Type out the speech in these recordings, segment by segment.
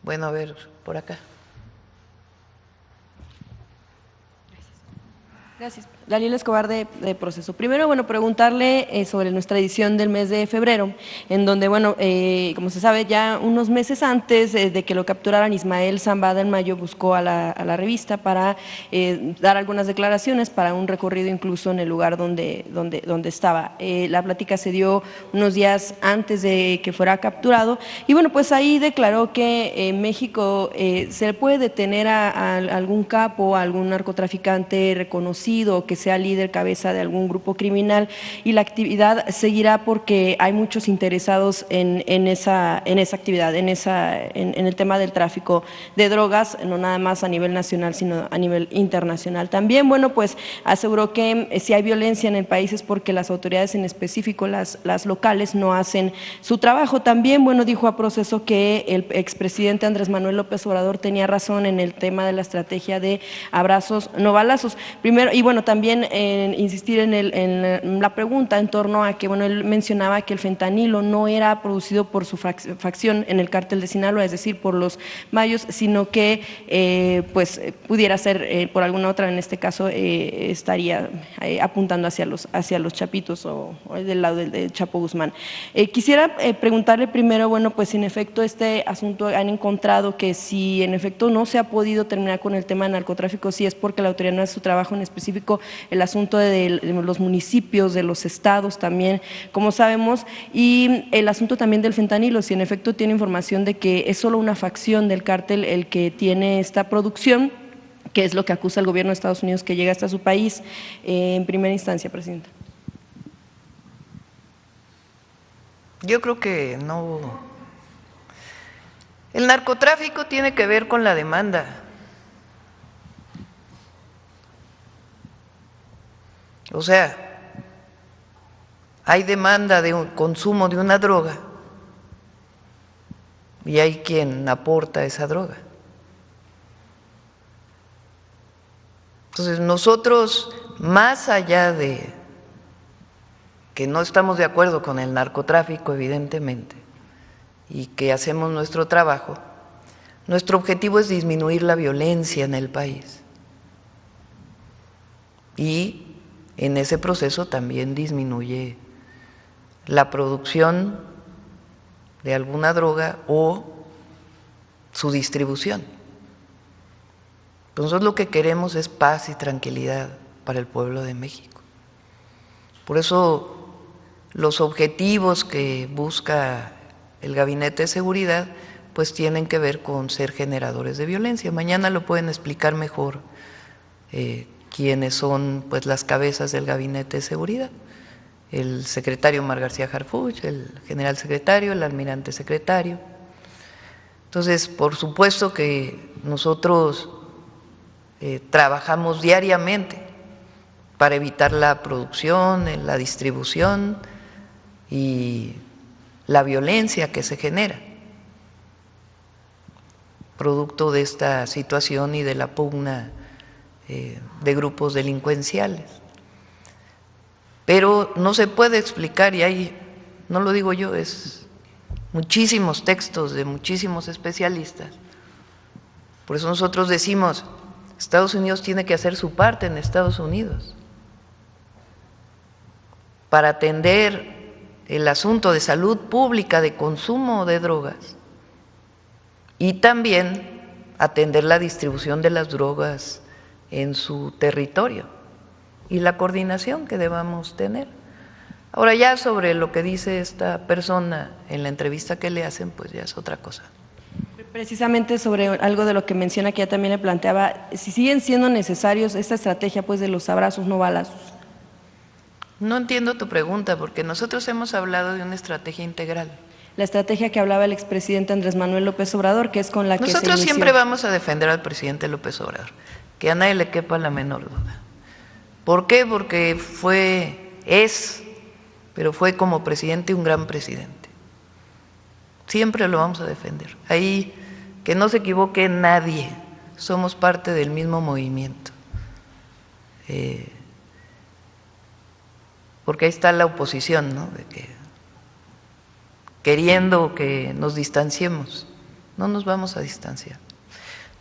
Bueno, a ver, por acá. Gracias. Daniela Escobar de Proceso. Primero, bueno, preguntarle sobre nuestra edición del mes de febrero, en donde, bueno, como se sabe, ya unos meses antes de que lo capturaran, Ismael Zambada en mayo buscó a la revista para dar algunas declaraciones para un recorrido incluso en el lugar donde estaba. La plática se dio unos días antes de que fuera capturado y, bueno, pues ahí declaró que en México se le puede detener a algún capo, a algún narcotraficante reconocido, que sea líder, cabeza de algún grupo criminal, y la actividad seguirá porque hay muchos interesados en esa actividad, en el tema del tráfico de drogas, no nada más a nivel nacional, sino a nivel internacional. También, bueno, pues aseguró que si hay violencia en el país es porque las autoridades, en específico las locales, no hacen su trabajo. También, bueno, dijo a Proceso que el expresidente Andrés Manuel López Obrador tenía razón en el tema de la estrategia de abrazos, no balazos. Primero, y bueno, también insistir en la pregunta en torno a que, bueno, él mencionaba que el fentanilo no era producido por su facción en el cártel de Sinaloa, es decir, por los mayos, sino que pues pudiera ser por alguna otra, en este caso estaría apuntando hacia los chapitos o del lado del Chapo Guzmán. Quisiera preguntarle primero, bueno, pues si en efecto este asunto han encontrado que si en efecto no se ha podido terminar con el tema de narcotráfico, si es porque la autoridad no hace su trabajo, en específico el asunto de los municipios, de los estados también, como sabemos, y el asunto también del fentanilo, si en efecto tiene información de que es solo una facción del cártel el que tiene esta producción, que es lo que acusa el gobierno de Estados Unidos que llega hasta su país en primera instancia, Presidenta. Yo creo que no. El narcotráfico tiene que ver con la demanda. O sea, hay demanda de un consumo de una droga y hay quien aporta esa droga. Entonces nosotros, más allá de que no estamos de acuerdo con el narcotráfico, evidentemente, y que hacemos nuestro trabajo, nuestro objetivo es disminuir la violencia en el país. Y en ese proceso también disminuye la producción de alguna droga o su distribución. Entonces lo que queremos es paz y tranquilidad para el pueblo de México. Por eso los objetivos que busca el Gabinete de Seguridad pues tienen que ver con ser generadores de violencia. Mañana lo pueden explicar mejor quiénes son pues las cabezas del Gabinete de Seguridad: el secretario Omar García Harfuch, el general secretario, el almirante secretario. Entonces, por supuesto que nosotros trabajamos diariamente para evitar la producción, la distribución y la violencia que se genera producto de esta situación y de la pugna de grupos delincuenciales. Pero no se puede explicar, y hay, no lo digo yo, es muchísimos textos de muchísimos especialistas. Por eso nosotros decimos, Estados Unidos tiene que hacer su parte en Estados Unidos para atender el asunto de salud pública, de consumo de drogas, y también atender la distribución de las drogas en su territorio y la coordinación que debamos tener. Ahora, ya sobre lo que dice esta persona en la entrevista que le hacen, pues ya es otra cosa. Precisamente sobre algo de lo que menciona, que ya también le planteaba, si siguen siendo necesarios esta estrategia pues de los abrazos no balazos. No entiendo tu pregunta, porque nosotros hemos hablado de una estrategia integral. La estrategia que hablaba el expresidente Andrés Manuel López Obrador, que es con la que nosotros siempre vamos a defender al presidente López Obrador, que a nadie le quepa la menor duda. ¿Por qué? Porque pero fue como presidente un gran presidente. Siempre lo vamos a defender. Ahí, que no se equivoque nadie, somos parte del mismo movimiento. Porque ahí está la oposición, ¿no? De que, queriendo que nos distanciemos no nos vamos a distanciar.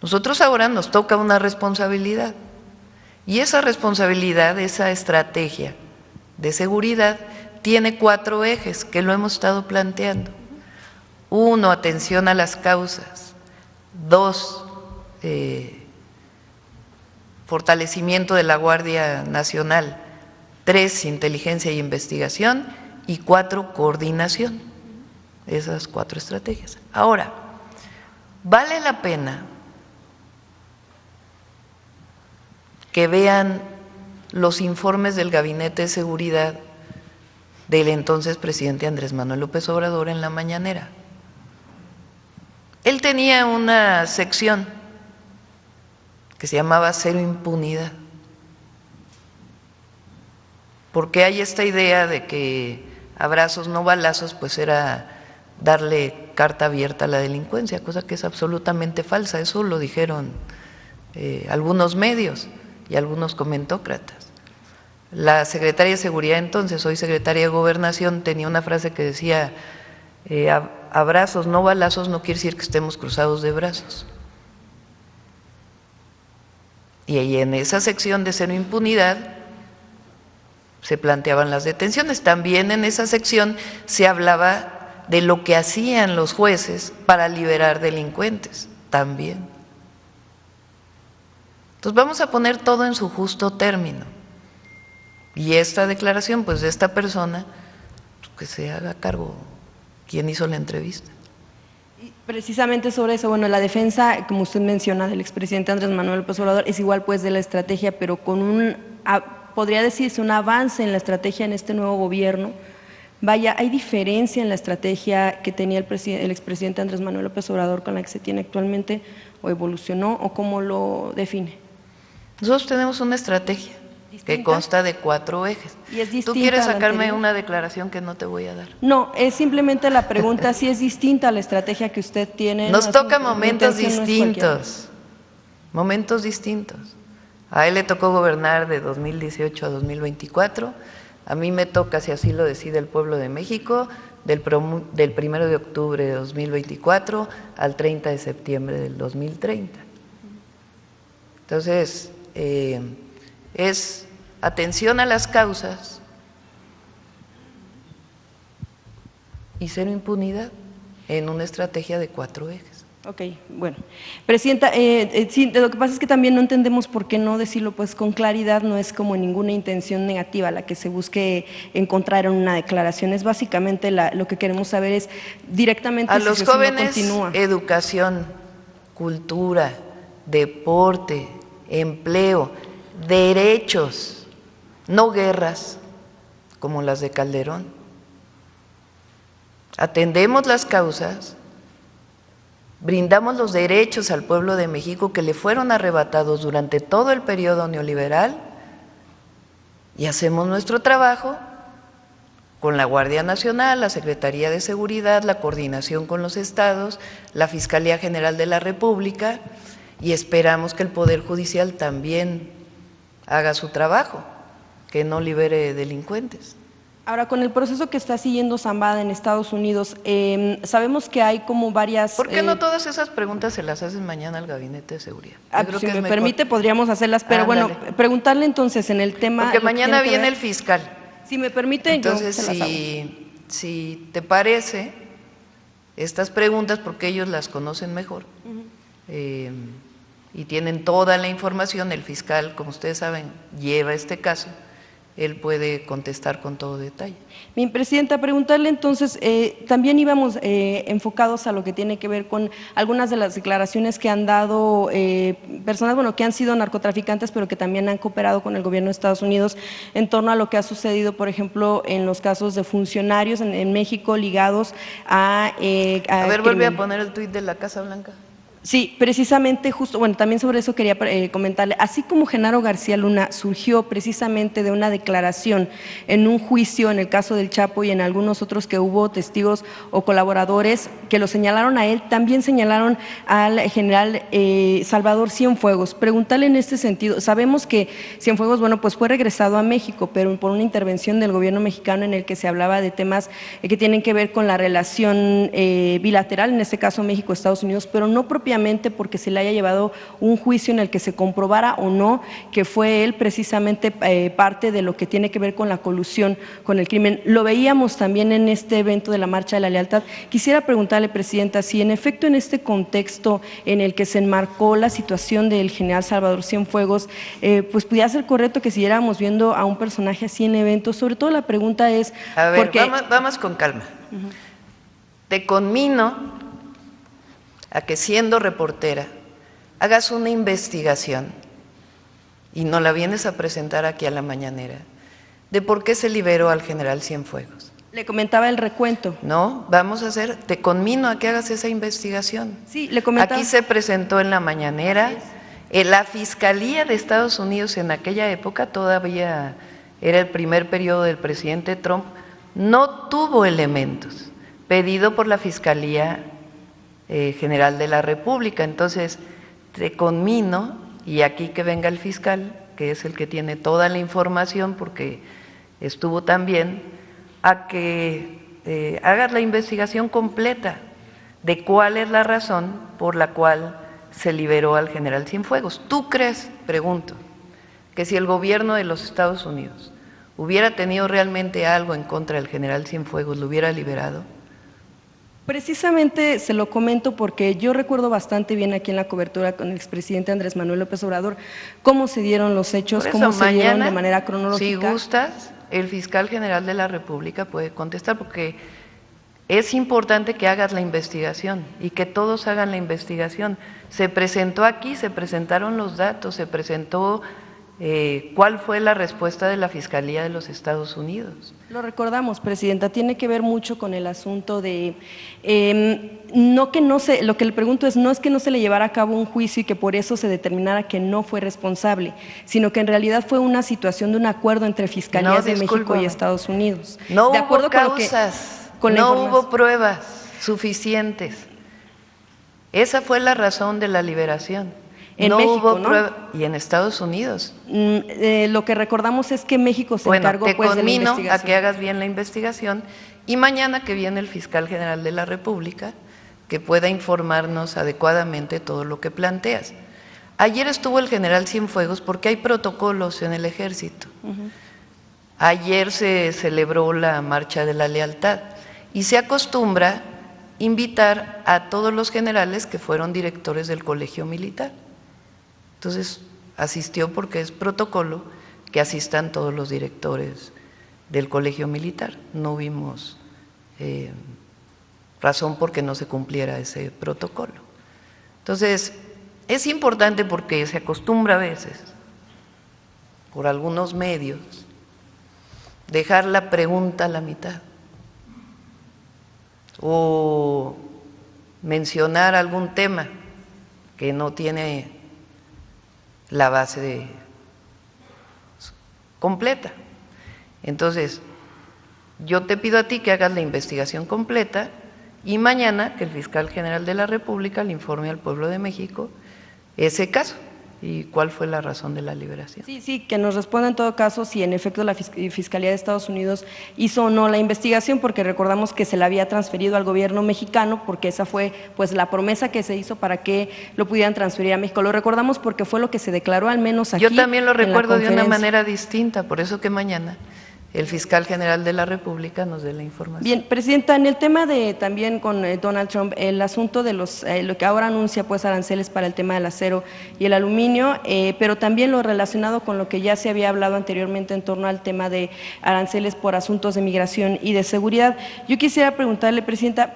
Nosotros ahora nos toca una responsabilidad, y esa responsabilidad, esa estrategia de seguridad tiene 4 ejes que lo hemos estado planteando. 1, atención a las causas. 2, fortalecimiento de la Guardia Nacional. 3, inteligencia y investigación. Y 4, coordinación. Esas 4 estrategias. Ahora, vale la pena que vean los informes del Gabinete de Seguridad del entonces presidente Andrés Manuel López Obrador en la mañanera. Él tenía una sección que se llamaba Cero Impunidad, porque hay esta idea de que abrazos no balazos, pues era darle carta abierta a la delincuencia, cosa que es absolutamente falsa. Eso lo dijeron algunos medios y algunos comentócratas. La secretaria de Seguridad entonces, hoy secretaria de Gobernación, tenía una frase que decía: abrazos, no balazos, no quiere decir que estemos cruzados de brazos. Y ahí en esa sección de Cero Impunidad se planteaban las detenciones. También en esa sección se hablaba de lo que hacían los jueces para liberar delincuentes, también. Entonces vamos a poner todo en su justo término. Y esta declaración, pues de esta persona, que se haga cargo quien hizo la entrevista. Y precisamente sobre eso, bueno, la defensa, como usted menciona, del expresidente Andrés Manuel López Obrador es igual pues de la estrategia, pero con podría decirse un avance en la estrategia en este nuevo gobierno. Vaya, ¿hay diferencia en la estrategia que tenía el expresidente Andrés Manuel López Obrador con la que se tiene actualmente, o evolucionó, o cómo lo define? Nosotros tenemos una estrategia que consta de 4 ejes. ¿Y es distinta? ¿Tú quieres sacarme una declaración que no te voy a dar? No, es simplemente la pregunta si es distinta a la estrategia que usted tiene. Nos toca momentos distintos, momentos distintos. A él le tocó gobernar de 2018 a 2024, a mí me toca, si así lo decide el pueblo de México, del 1 de octubre de 2024 al 30 de septiembre del 2030. Entonces, es atención a las causas y cero impunidad en una estrategia de 4 ejes. Ok, bueno. Presidenta, sí, lo que pasa es que también no entendemos por qué no decirlo pues con claridad, no es como ninguna intención negativa la que se busque encontrar en una declaración, es básicamente lo que queremos saber es directamente a si los se jóvenes, continúa. Educación, cultura, deporte, empleo, derechos, no guerras como las de Calderón. Atendemos las causas, brindamos los derechos al pueblo de México que le fueron arrebatados durante todo el periodo neoliberal y hacemos nuestro trabajo con la Guardia Nacional, la Secretaría de Seguridad, la coordinación con los estados, la Fiscalía General de la República, y esperamos que el Poder Judicial también haga su trabajo, que no libere delincuentes. Ahora, con el proceso que está siguiendo Zambada en Estados Unidos, sabemos que hay como varias… ¿Por qué no todas esas preguntas se las haces mañana al Gabinete de Seguridad? Si me permite, podríamos hacerlas, pero Ándale. Bueno, preguntarle entonces en el tema… Porque mañana viene el fiscal. Si me permite, entonces, yo se las hago. si te parece, estas preguntas, porque ellos las conocen mejor, y tienen toda la información, el fiscal, como ustedes saben, lleva este caso, él puede contestar con todo detalle. Mi presidenta, preguntarle entonces, también íbamos enfocados a lo que tiene que ver con algunas de las declaraciones que han dado personas, bueno, que han sido narcotraficantes, pero que también han cooperado con el gobierno de Estados Unidos en torno a lo que ha sucedido, por ejemplo, en los casos de funcionarios en México ligados a… a ver, vuelve a poner el tuit de la Casa Blanca. Sí, precisamente, justo, bueno, también sobre eso quería comentarle, así como Genaro García Luna surgió precisamente de una declaración en un juicio en el caso del Chapo y en algunos otros que hubo testigos o colaboradores que lo señalaron a él, también señalaron al general Salvador Cienfuegos. Preguntarle en este sentido, sabemos que Cienfuegos, bueno, pues fue regresado a México, pero por una intervención del gobierno mexicano en el que se hablaba de temas que tienen que ver con la relación bilateral, en este caso México-Estados Unidos, pero no propiamente porque se le haya llevado un juicio en el que se comprobara o no que fue él precisamente parte de lo que tiene que ver con la colusión con el crimen. Lo veíamos también en este evento de la Marcha de la Lealtad. Quisiera preguntarle, Presidenta, si en efecto en este contexto en el que se enmarcó la situación del general Salvador Cienfuegos, pues pudiera ser correcto que siguiéramos viendo a un personaje así en eventos. Sobre todo la pregunta es… A ver, vamos con calma. Te conmino a que, siendo reportera, hagas una investigación y nos la vienes a presentar aquí a la mañanera de por qué se liberó al general Cienfuegos. Le comentaba el recuento. No, vamos a hacer, te conmino a que hagas esa investigación. Sí, le comentaba. Aquí se presentó en la mañanera, la Fiscalía de Estados Unidos en aquella época, todavía era el primer periodo del presidente Trump, no tuvo elementos, pedido por la Fiscalía General de la República. Entonces, te conmino, y aquí que venga el fiscal, que es el que tiene toda la información porque estuvo también, a que hagas la investigación completa de cuál es la razón por la cual se liberó al general Cienfuegos. ¿Tú crees, pregunto, que si el gobierno de los Estados Unidos hubiera tenido realmente algo en contra del general Cienfuegos, lo hubiera liberado? Precisamente se lo comento porque yo recuerdo bastante bien aquí en la cobertura con el expresidente Andrés Manuel López Obrador cómo se dieron los hechos, cómo se dieron de manera cronológica. Si gustas, el fiscal general de la República puede contestar, porque es importante que hagas la investigación y que todos hagan la investigación. Se presentó aquí, se presentaron los datos, se presentó cuál fue la respuesta de la Fiscalía de los Estados Unidos. Lo recordamos, Presidenta, tiene que ver mucho con el asunto de, no que no se, lo que le pregunto es, no es que no se le llevara a cabo un juicio y que por eso se determinara que no fue responsable, sino que en realidad fue una situación de un acuerdo entre Fiscalías de México y Estados Unidos. No de acuerdo hubo causas, no hubo pruebas suficientes. Esa fue la razón de la liberación. En no México, hubo ¿no? prueba, y en Estados Unidos. Lo que recordamos es que México se encargó te pues de la conmino investigación. a que hagas bien la investigación y mañana que viene el fiscal general de la República que pueda informarnos adecuadamente todo lo que planteas. Ayer estuvo el general Cienfuegos porque hay protocolos en el ejército. Ayer se celebró la Marcha de la Lealtad y se acostumbra invitar a todos los generales que fueron directores del colegio militar. Entonces asistió porque es protocolo que asistan todos los directores del colegio militar. No vimos razón por que no se cumpliera ese protocolo. Entonces, es importante porque se acostumbra a veces, por algunos medios, dejar la pregunta a la mitad o mencionar algún tema que no tiene la base completa. Entonces, yo te pido a ti que hagas la investigación completa y mañana que el fiscal general de la República le informe al pueblo de México ese caso y cuál fue la razón de la liberación. Sí, que nos responda en todo caso si en efecto la Fiscalía de Estados Unidos hizo o no la investigación, porque recordamos que se la había transferido al gobierno mexicano, porque esa fue pues la promesa que se hizo para que lo pudieran transferir a México. Lo recordamos porque fue lo que se declaró al menos aquí. Yo también lo recuerdo de una manera distinta, por eso que mañana el fiscal general de la República nos dé la información. Bien, Presidenta, en el tema de también con Donald Trump, el asunto de lo que ahora anuncia pues aranceles para el tema del acero y el aluminio, pero también lo relacionado con lo que ya se había hablado anteriormente en torno al tema de aranceles por asuntos de migración y de seguridad. Yo quisiera preguntarle, Presidenta,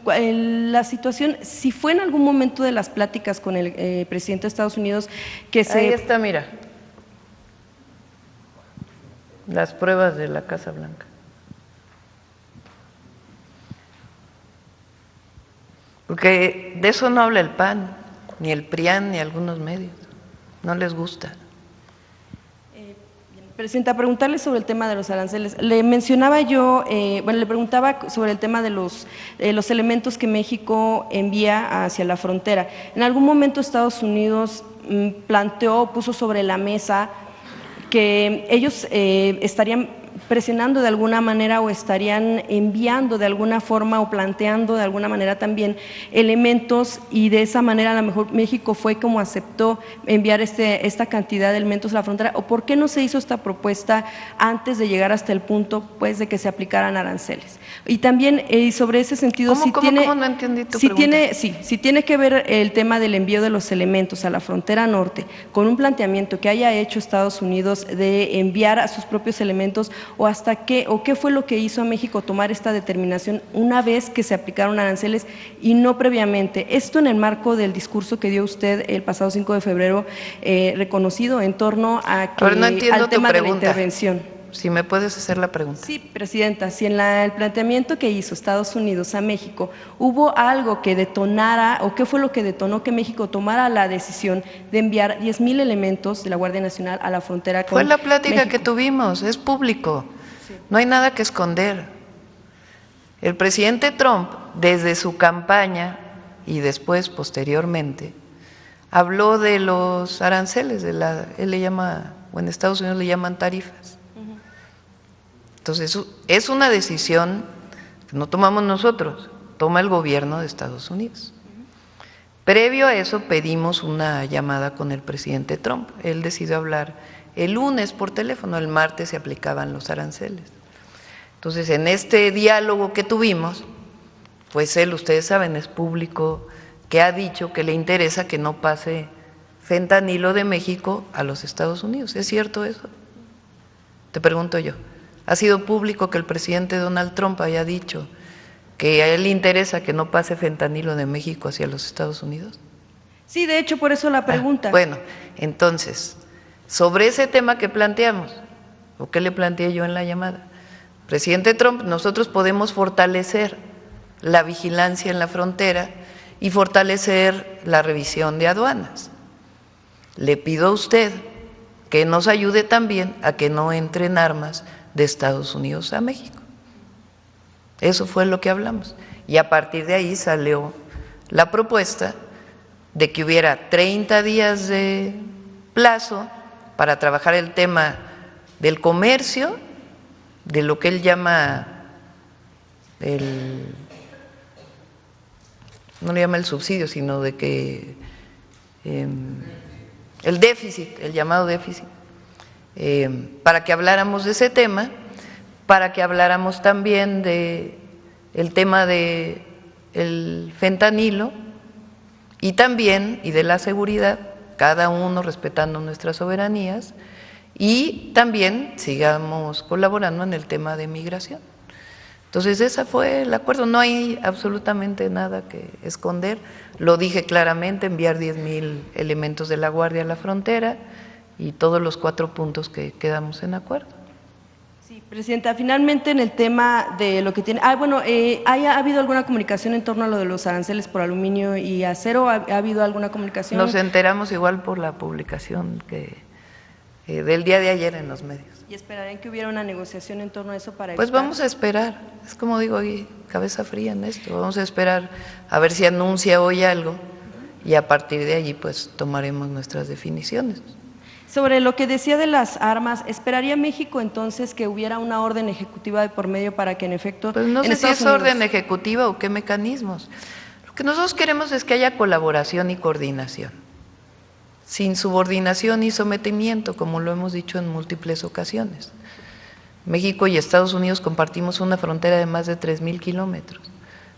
la situación, si fue en algún momento de las pláticas con el presidente de Estados Unidos que se… Ahí está, mira. Las pruebas de la Casa Blanca. Porque de eso no habla el PAN, ni el PRIAN, ni algunos medios. No les gusta. Presidenta, preguntarle sobre el tema de los aranceles. Le mencionaba yo, le preguntaba sobre el tema de los elementos que México envía hacia la frontera. En algún momento Estados Unidos puso sobre la mesa que ellos estarían presionando de alguna manera o estarían enviando de alguna forma o planteando de alguna manera también elementos, y de esa manera a lo mejor México fue como aceptó enviar esta cantidad de elementos a la frontera. ¿O por qué no se hizo esta propuesta antes de llegar hasta el punto pues de que se aplicaran aranceles? Y también sobre ese sentido, ¿Cómo no entendí tu pregunta? Si tiene que ver el tema del envío de los elementos a la frontera norte con un planteamiento que haya hecho Estados Unidos de enviar a sus propios elementos, o hasta qué fue lo que hizo a México tomar esta determinación una vez que se aplicaron aranceles y no previamente. Esto en el marco del discurso que dio usted el pasado 5 de febrero, reconocido en torno a que, no entiendo al tema tu de la pregunta. Intervención. Si me puedes hacer la pregunta. Sí, Presidenta, si en el planteamiento que hizo Estados Unidos a México hubo algo que detonara, o qué fue lo que detonó que México tomara la decisión de enviar 10,000 elementos de la Guardia Nacional a la frontera con Fue la plática México. que tuvimos, es público, sí. No hay nada que esconder. El presidente Trump, desde su campaña y después, posteriormente, habló de los aranceles, él le llama, o en Estados Unidos le llaman tarifas. Entonces, es una decisión que no tomamos nosotros, toma el gobierno de Estados Unidos. Previo a eso pedimos una llamada con el presidente Trump. Él decidió hablar el lunes por teléfono, el martes se aplicaban los aranceles. Entonces, en este diálogo que tuvimos, pues él, ustedes saben, es público, que ha dicho que le interesa que no pase fentanilo de México a los Estados Unidos. ¿Es cierto eso? Te pregunto yo. ¿Ha sido público que el presidente Donald Trump haya dicho que a él le interesa que no pase fentanilo de México hacia los Estados Unidos? Sí, de hecho, por eso la pregunta. Bueno, entonces, sobre ese tema que planteamos, o que le planteé yo en la llamada, presidente Trump, nosotros podemos fortalecer la vigilancia en la frontera y fortalecer la revisión de aduanas. Le pido a usted que nos ayude también a que no entren armas de Estados Unidos a México. Eso fue lo que hablamos. Y a partir de ahí salió la propuesta de que hubiera 30 días de plazo para trabajar el tema del comercio, de lo que él llama no le llama el subsidio, sino de que el déficit, el llamado déficit, para que habláramos de ese tema, para que habláramos también de el tema de el fentanilo y también y de la seguridad, cada uno respetando nuestras soberanías, y también sigamos colaborando en el tema de migración. Entonces ese fue el acuerdo, no hay absolutamente nada que esconder, lo dije claramente, enviar 10,000 elementos de la Guardia a la frontera y todos los 4 puntos que quedamos en acuerdo. Sí, Presidenta, finalmente en el tema de lo que tiene… ¿ha habido alguna comunicación en torno a lo de los aranceles por aluminio y acero? ¿Ha habido alguna comunicación? Nos enteramos igual por la publicación del día de ayer en los medios. ¿Y esperarían que hubiera una negociación en torno a eso para Pues vamos a esperar, es como digo aquí, cabeza fría en esto, vamos a esperar a ver si anuncia hoy algo y a partir de allí pues tomaremos nuestras definiciones. Sobre lo que decía de las armas, ¿esperaría México entonces que hubiera una orden ejecutiva de por medio para que en efecto… Pues no sé si es orden ejecutiva o qué mecanismos. Lo que nosotros queremos es que haya colaboración y coordinación, sin subordinación y sometimiento, como lo hemos dicho en múltiples ocasiones. México y Estados Unidos compartimos una frontera de más de 3,000 kilómetros.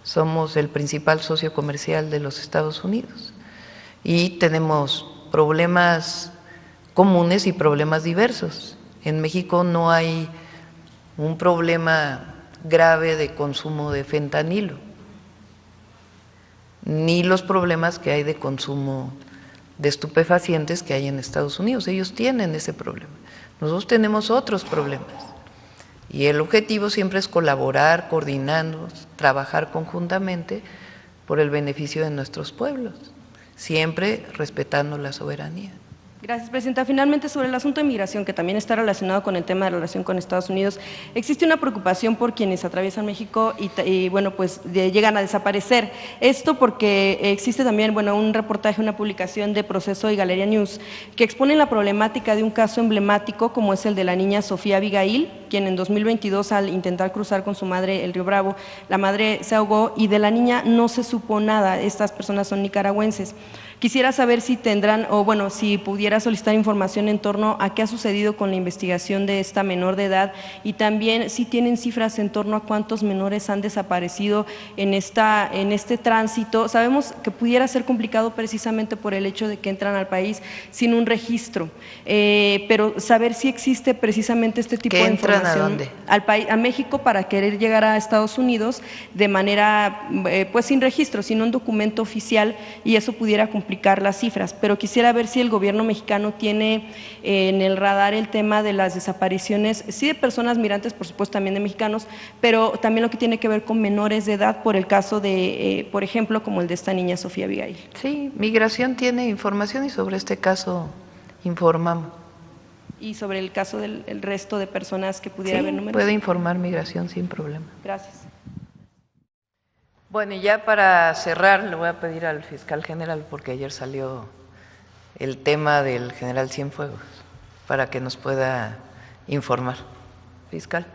Somos el principal socio comercial de los Estados Unidos y tenemos problemas comunes y problemas diversos. En México no hay un problema grave de consumo de fentanilo, ni los problemas que hay de consumo de estupefacientes que hay en Estados Unidos. Ellos tienen ese problema. Nosotros tenemos otros problemas. Y el objetivo siempre es colaborar, coordinarnos, trabajar conjuntamente por el beneficio de nuestros pueblos, siempre respetando la soberanía. Gracias, Presidenta. Finalmente, sobre el asunto de migración, que también está relacionado con el tema de la relación con Estados Unidos, existe una preocupación por quienes atraviesan México y bueno, pues llegan a desaparecer. Esto porque existe también, bueno, un reportaje, una publicación de Proceso y Galería News que expone la problemática de un caso emblemático como es el de la niña Sofía Abigail, quien en 2022 al intentar cruzar con su madre el río Bravo, la madre se ahogó y de la niña no se supo nada. Estas personas son nicaragüenses. Quisiera saber si tendrán, o bueno, si pudiera solicitar información en torno a qué ha sucedido con la investigación de esta menor de edad y también si tienen cifras en torno a cuántos menores han desaparecido en este tránsito. Sabemos que pudiera ser complicado precisamente por el hecho de que entran al país sin un registro, pero saber si existe precisamente este tipo de información. ¿A dónde? A México para querer llegar a Estados Unidos de manera, pues sin registro, sin un documento oficial, y eso pudiera complicar las cifras, pero quisiera ver si el gobierno mexicano tiene en el radar el tema de las desapariciones, sí de personas migrantes, por supuesto también de mexicanos, pero también lo que tiene que ver con menores de edad, por el caso de, por ejemplo, como el de esta niña Sofía Abigail. Sí, Migración tiene información y sobre este caso informamos. Y sobre el caso del resto de personas que pudiera haber números. Puede informar Migración sin problema. Gracias. Bueno, y ya para cerrar, le voy a pedir al fiscal general, porque ayer salió el tema del general Cienfuegos, para que nos pueda informar. Fiscal.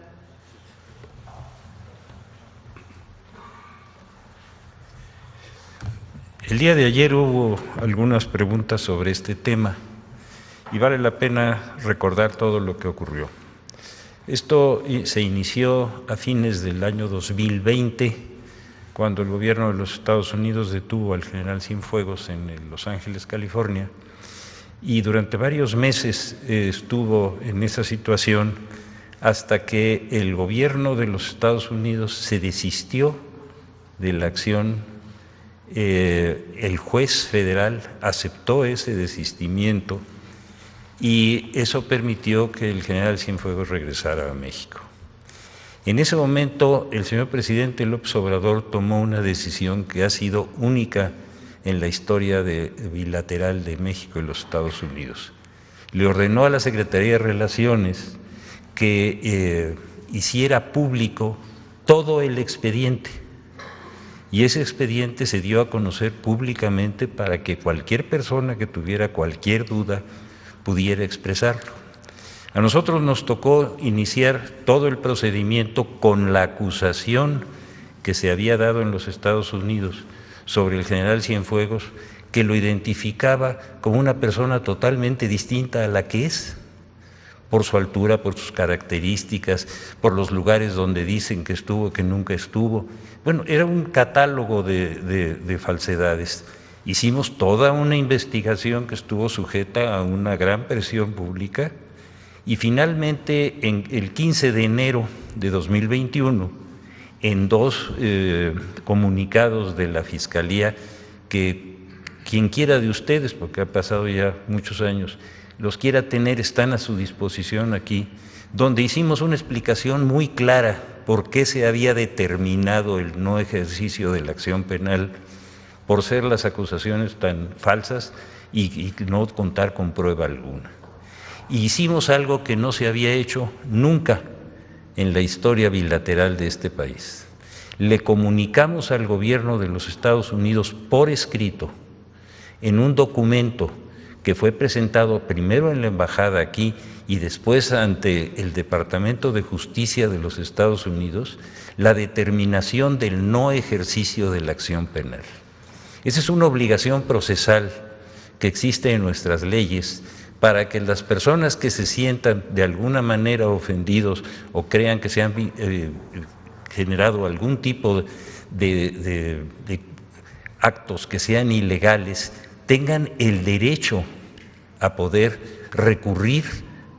El día de ayer hubo algunas preguntas sobre este tema y vale la pena recordar todo lo que ocurrió. Esto se inició a fines del año 2020, cuando el gobierno de los Estados Unidos detuvo al general Cienfuegos en Los Ángeles, California, y durante varios meses estuvo en esa situación hasta que el gobierno de los Estados Unidos se desistió de la acción. El juez federal aceptó ese desistimiento y eso permitió que el general Cienfuegos regresara a México. En ese momento, el señor presidente López Obrador tomó una decisión que ha sido única en la historia bilateral de México y los Estados Unidos. Le ordenó a la Secretaría de Relaciones que hiciera público todo el expediente, y ese expediente se dio a conocer públicamente para que cualquier persona que tuviera cualquier duda pudiera expresarlo. A nosotros nos tocó iniciar todo el procedimiento con la acusación que se había dado en los Estados Unidos sobre el general Cienfuegos, que lo identificaba como una persona totalmente distinta a la que es, por su altura, por sus características, por los lugares donde dicen que estuvo, que nunca estuvo. Bueno, era un catálogo de falsedades. Hicimos toda una investigación que estuvo sujeta a una gran presión pública y finalmente el 15 de enero de 2021, en dos comunicados de la Fiscalía, que quien quiera de ustedes, porque ha pasado ya muchos años, los quiera tener, están a su disposición aquí, donde hicimos una explicación muy clara por qué se había determinado el no ejercicio de la acción penal por ser las acusaciones tan falsas y no contar con prueba alguna. Y hicimos algo que no se había hecho nunca en la historia bilateral de este país. Le comunicamos al gobierno de los Estados Unidos por escrito, en un documento que fue presentado primero en la embajada aquí y después ante el Departamento de Justicia de los Estados Unidos, la determinación del no ejercicio de la acción penal. Esa es una obligación procesal que existe en nuestras leyes para que las personas que se sientan de alguna manera ofendidos o crean que se han generado algún tipo de actos que sean ilegales, tengan el derecho a poder recurrir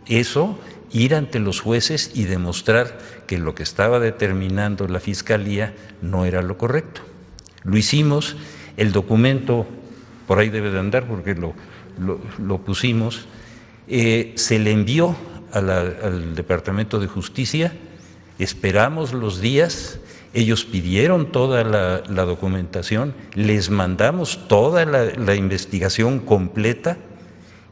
eso, ir ante los jueces y demostrar que lo que estaba determinando la Fiscalía no era lo correcto. Lo hicimos, el documento por ahí debe de andar porque lo pusimos, se le envió al Departamento de Justicia, esperamos los días Ellos pidieron toda la documentación, les mandamos toda la investigación completa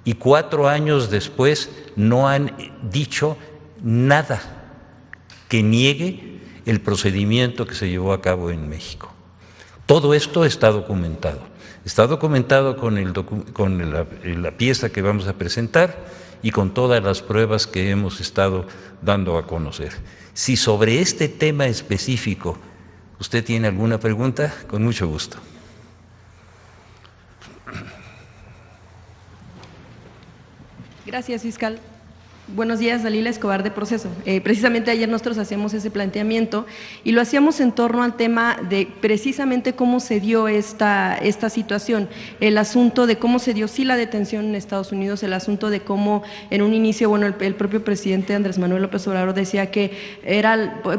y 4 años después no han dicho nada que niegue el procedimiento que se llevó a cabo en México. Todo esto está documentado. Está documentado con la pieza que vamos a presentar y con todas las pruebas que hemos estado dando a conocer. Si sobre este tema específico usted tiene alguna pregunta, con mucho gusto. Gracias, fiscal. Buenos días, Dalila Escobar de Proceso. Precisamente ayer nosotros hacíamos ese planteamiento y lo hacíamos en torno al tema de precisamente cómo se dio esta situación, el asunto de cómo se dio sí la detención en Estados Unidos, el asunto de cómo en un inicio, bueno, el propio presidente Andrés Manuel López Obrador decía que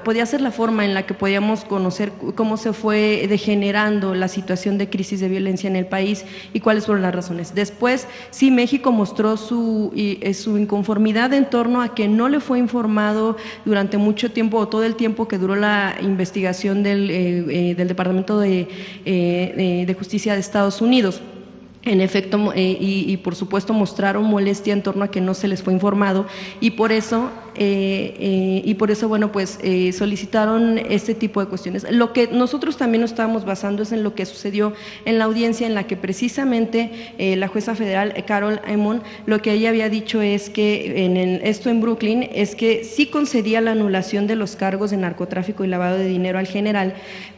podía ser la forma en la que podíamos conocer cómo se fue degenerando la situación de crisis de violencia en el país y cuáles fueron las razones. Después, sí, México mostró su inconformidad en torno a que no le fue informado durante mucho tiempo o todo el tiempo que duró la investigación del Departamento de Justicia de Estados Unidos. En efecto, y por supuesto mostraron molestia en torno a que no se les fue informado y por eso bueno, pues solicitaron este tipo de cuestiones. Lo que nosotros también nos estábamos basando es en lo que sucedió en la audiencia en la que precisamente la jueza federal Carol Amon, lo que ella había dicho es que esto en Brooklyn es que sí concedía la anulación de los cargos de narcotráfico y lavado de dinero al general,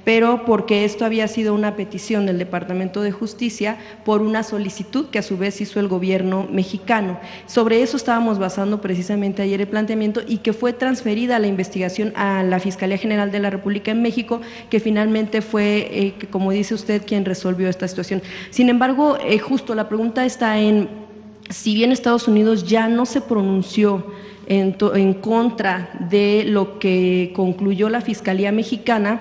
pero porque esto había sido una petición del Departamento de Justicia por una solicitud que a su vez hizo el gobierno mexicano. Sobre eso estábamos basando precisamente ayer el planteamiento y que fue transferida la investigación a la Fiscalía General de la República en México, que finalmente fue, como dice usted, quien resolvió esta situación. Sin embargo, justo la pregunta está en, si bien Estados Unidos ya no se pronunció en contra de lo que concluyó la Fiscalía Mexicana,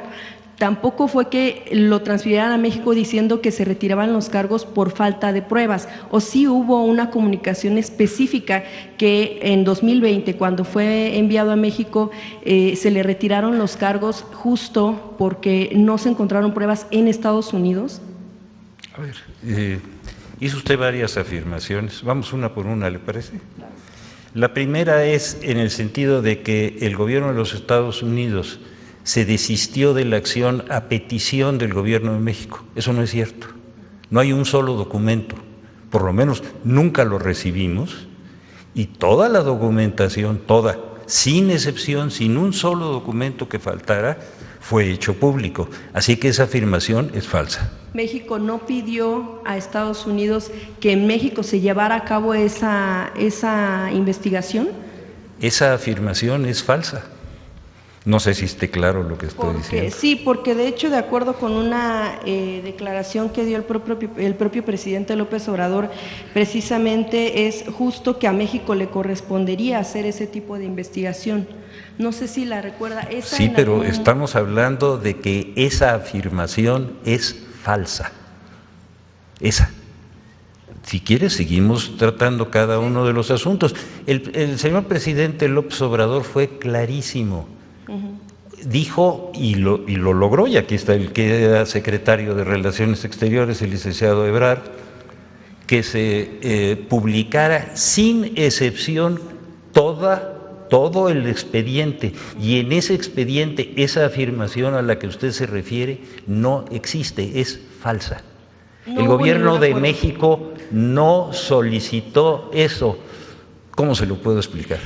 tampoco fue que lo transfirieran a México diciendo que se retiraban los cargos por falta de pruebas, o sí hubo una comunicación específica que en 2020, cuando fue enviado a México, se le retiraron los cargos justo porque no se encontraron pruebas en Estados Unidos. A ver, hizo usted varias afirmaciones, vamos una por una, ¿le parece? La primera es en el sentido de que el gobierno de los Estados Unidos se desistió de la acción a petición del gobierno de México. Eso no es cierto. No hay un solo documento, por lo menos nunca lo recibimos, y toda la documentación, toda, sin excepción, sin un solo documento que faltara, fue hecho público. Así que esa afirmación es falsa. México no pidió a Estados Unidos que en México se llevara a cabo esa investigación. Esa afirmación es falsa. No sé si esté claro lo que estoy diciendo. Sí, porque de hecho, de acuerdo con una declaración que dio el propio presidente López Obrador, precisamente es justo que a México le correspondería hacer ese tipo de investigación. No sé si la recuerda. Sí, pero estamos hablando de que esa afirmación es falsa. Esa. Si quieres, seguimos tratando cada uno de los asuntos. El señor presidente López Obrador fue clarísimo. Dijo, y lo logró, y aquí está el que era secretario de Relaciones Exteriores, el licenciado Ebrard, que se publicara sin excepción todo el expediente, y en ese expediente esa afirmación a la que usted se refiere no existe, es falsa. El gobierno de México no solicitó eso. ¿Cómo se lo puedo explicar?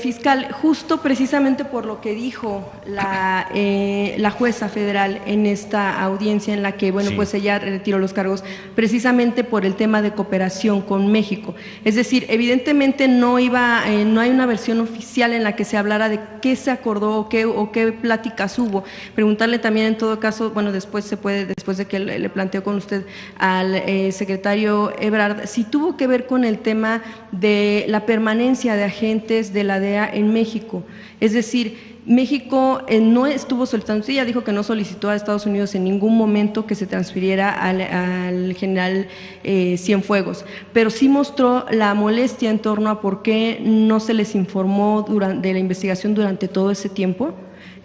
Fiscal, justo precisamente por lo que dijo la jueza federal en esta audiencia en la que, bueno, sí, pues ella retiró los cargos, precisamente por el tema de cooperación con México. Es decir, evidentemente no hay una versión oficial en la que se hablara de qué se acordó o qué pláticas hubo. Preguntarle también en todo caso, bueno, después de que le planteó con usted al secretario Ebrard, si tuvo que ver con el tema de la permanencia de agentes de la DEA en México. Es decir, México no estuvo solicitando, sí, ella dijo que no solicitó a Estados Unidos en ningún momento que se transfiriera al general Cienfuegos, pero sí mostró la molestia en torno a por qué no se les informó de la investigación durante todo ese tiempo.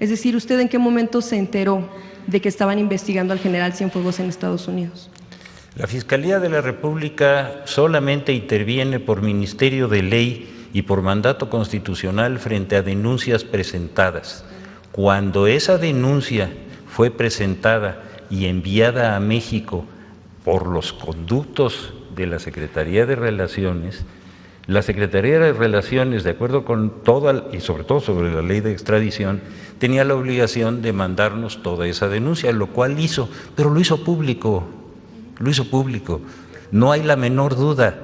Es decir, ¿usted en qué momento se enteró de que estaban investigando al general Cienfuegos en Estados Unidos? La Fiscalía de la República solamente interviene por ministerio de ley y por mandato constitucional frente a denuncias presentadas. Cuando esa denuncia fue presentada y enviada a México por los conductos de la Secretaría de Relaciones, la Secretaría de Relaciones, de acuerdo con toda, y sobre todo sobre la ley de extradición, tenía la obligación de mandarnos toda esa denuncia, lo cual hizo, pero lo hizo público, no hay la menor duda,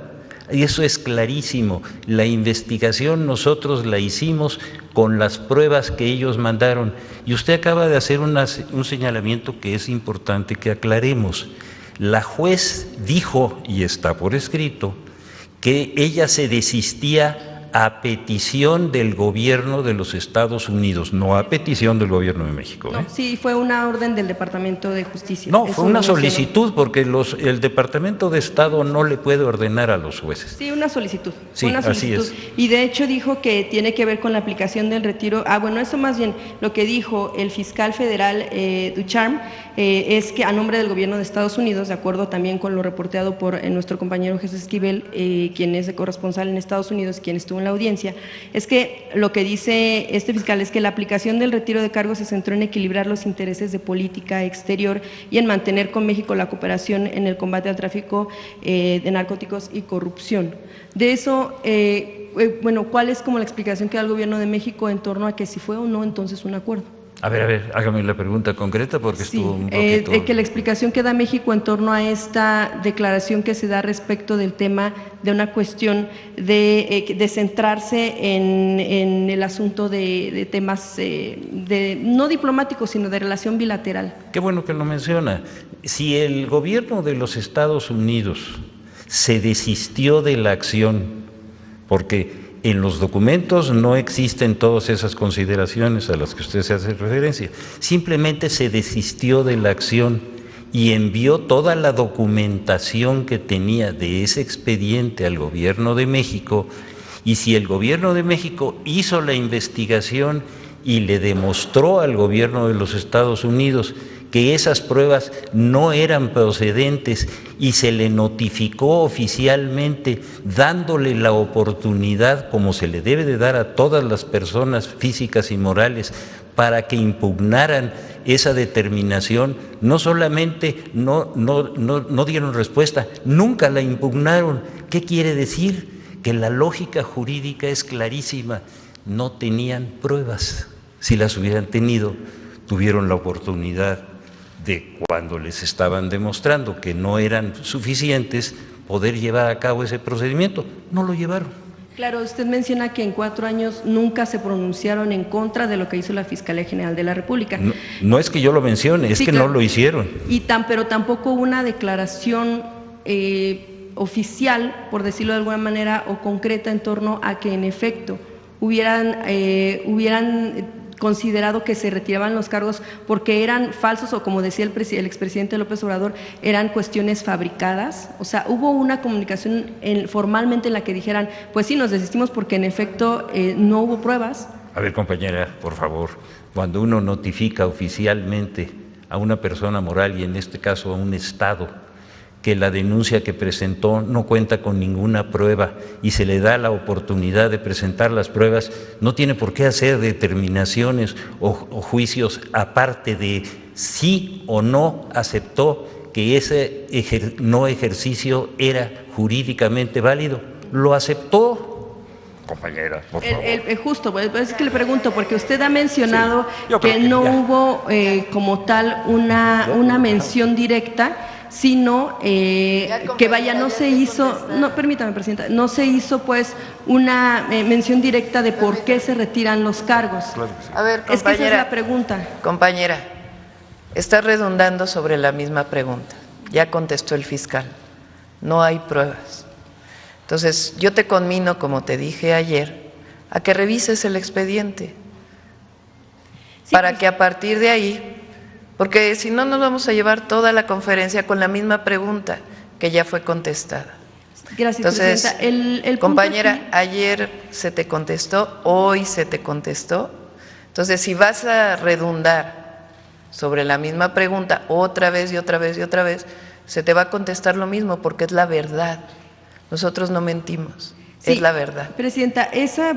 y eso es clarísimo. La investigación nosotros la hicimos con las pruebas que ellos mandaron, y usted acaba de hacer un señalamiento que es importante que aclaremos. La juez dijo, y está por escrito, que ella se desistía a petición del gobierno de los Estados Unidos, no a petición del gobierno de México. No, sí, fue una orden del Departamento de Justicia. No, eso fue una mencionó. solicitud, porque el Departamento de Estado no le puede ordenar a los jueces. Sí, una solicitud. Sí, una solicitud. así es. Y de hecho dijo que tiene que ver con la aplicación del retiro. Bueno, eso más bien lo que dijo el fiscal federal Ducharme es que a nombre del gobierno de Estados Unidos, de acuerdo también con lo reporteado por nuestro compañero Jesús Esquivel, quien es de corresponsal en Estados Unidos, quien estuvo en la audiencia, es que lo que dice este fiscal es que la aplicación del retiro de cargos se centró en equilibrar los intereses de política exterior y en mantener con México la cooperación en el combate al tráfico de narcóticos y corrupción. De eso, bueno, ¿cuál es como la explicación que da el gobierno de México en torno a que si fue o no entonces un acuerdo? A ver, hágame la pregunta concreta porque estuvo un poquito… que la explicación que da México en torno a esta declaración que se da respecto del tema de una cuestión de centrarse en el asunto de temas no diplomáticos, sino de relación bilateral. Qué bueno que lo menciona. Si el gobierno de los Estados Unidos se desistió de la acción, porque en los documentos no existen todas esas consideraciones a las que usted se hace referencia, simplemente se desistió de la acción y envió toda la documentación que tenía de ese expediente al gobierno de México, y si el gobierno de México hizo la investigación y le demostró al gobierno de los Estados Unidos que esas pruebas no eran procedentes y se le notificó oficialmente dándole la oportunidad, como se le debe de dar a todas las personas físicas y morales, para que impugnaran esa determinación, no solamente no dieron respuesta, nunca la impugnaron. ¿Qué quiere decir? Que la lógica jurídica es clarísima, no tenían pruebas. Si las hubieran tenido, tuvieron la oportunidad de, cuando les estaban demostrando que no eran suficientes, poder llevar a cabo ese procedimiento. No lo llevaron. Claro, usted menciona que en 4 años nunca se pronunciaron en contra de lo que hizo la Fiscalía General de la República. No es que yo lo mencione, es sí, que claro, no lo hicieron. Pero tampoco una declaración oficial, por decirlo de alguna manera, o concreta en torno a que en efecto hubieran considerado que se retiraban los cargos porque eran falsos, o como decía el expresidente López Obrador, eran cuestiones fabricadas. O sea, hubo una comunicación formalmente en la que dijeran, pues sí, nos desistimos porque en efecto no hubo pruebas. A ver, compañera, por favor, cuando uno notifica oficialmente a una persona moral, y en este caso a un Estado, que la denuncia que presentó no cuenta con ninguna prueba y se le da la oportunidad de presentar las pruebas, no tiene por qué hacer determinaciones o juicios aparte de sí o no aceptó que ese no ejercicio era jurídicamente válido. Lo aceptó, compañera, por favor. Justo, es que le pregunto, porque usted ha mencionado sí, que no hubo como tal una mención directa, sino que vaya, no se hizo, no, permítame, Presidenta, no se hizo pues una mención directa de por qué se retiran los cargos. A ver, compañera, es que esa es la pregunta. Compañera, está redundando sobre la misma pregunta. Ya contestó el fiscal, no hay pruebas. Entonces, yo te conmino, como te dije ayer, a que revises el expediente, sí, para que a partir de ahí… Porque si no, nos vamos a llevar toda la conferencia con la misma pregunta que ya fue contestada. Gracias, entonces, Presidenta. Compañera, ayer se te contestó, hoy se te contestó. Entonces, si vas a redundar sobre la misma pregunta otra vez y otra vez y otra vez, se te va a contestar lo mismo porque es la verdad. Nosotros no mentimos. Sí, es la verdad. Presidenta, esa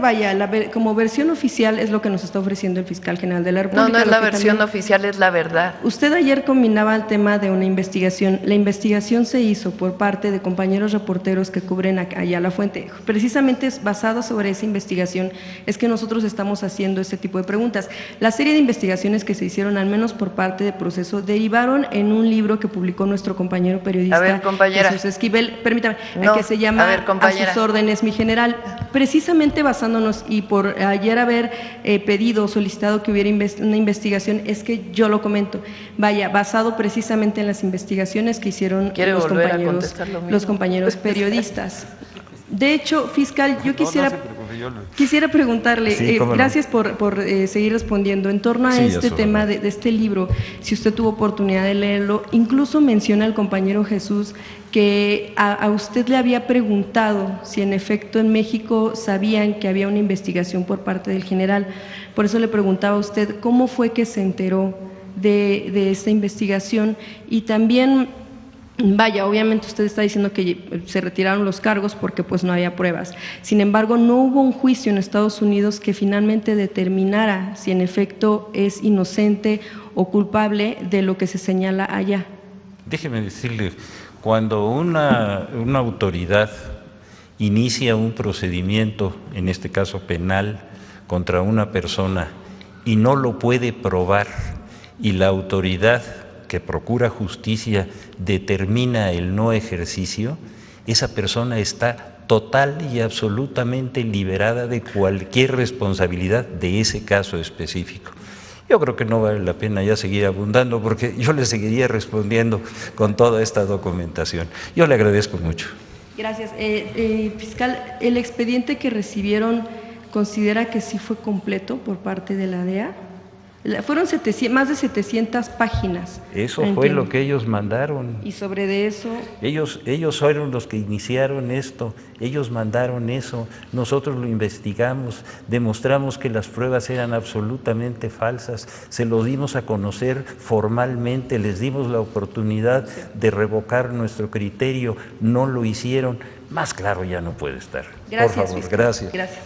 como versión oficial es lo que nos está ofreciendo el fiscal general de la República. No, no es la versión oficial, es la verdad. Usted ayer combinaba el tema de una investigación. La investigación se hizo por parte de compañeros reporteros que cubren allá la fuente. Precisamente es basado sobre esa investigación es que nosotros estamos haciendo este tipo de preguntas. La serie de investigaciones que se hicieron, al menos por parte de Proceso, derivaron en un libro que publicó nuestro compañero periodista Jesús Esquivel, permítame, que se llama A sus órdenes, mi general, precisamente basándonos y por ayer haber pedido, solicitado que hubiera una investigación, es que yo lo comento, basado precisamente en las investigaciones que hicieron los compañeros periodistas. De hecho, fiscal, yo quisiera preguntarle, sí, gracias por seguir respondiendo, en torno a este tema de este libro, si usted tuvo oportunidad de leerlo, incluso menciona el compañero Jesús que a usted le había preguntado si en efecto en México sabían que había una investigación por parte del general. Por eso le preguntaba a usted cómo fue que se enteró de esta investigación y también, vaya, obviamente usted está diciendo que se retiraron los cargos porque pues no había pruebas. Sin embargo, no hubo un juicio en Estados Unidos que finalmente determinara si en efecto es inocente o culpable de lo que se señala allá. Déjeme decirle, cuando una autoridad inicia un procedimiento, en este caso penal, contra una persona y no lo puede probar y la autoridad que procura justicia determina el no ejercicio, esa persona está total y absolutamente liberada de cualquier responsabilidad de ese caso específico. Yo creo que no vale la pena ya seguir abundando porque yo le seguiría respondiendo con toda esta documentación. Yo le agradezco mucho. Gracias. Fiscal, ¿el expediente que recibieron considera que sí fue completo por parte de la DEA? Fueron más de 700 páginas. Eso fue lo que ellos mandaron. Y sobre de eso… Ellos fueron los que iniciaron esto, ellos mandaron eso, nosotros lo investigamos, demostramos que las pruebas eran absolutamente falsas, se lo dimos a conocer formalmente, les dimos la oportunidad de revocar nuestro criterio, no lo hicieron. Más claro ya no puede estar. Gracias, por favor, fiscal. gracias. Gracias.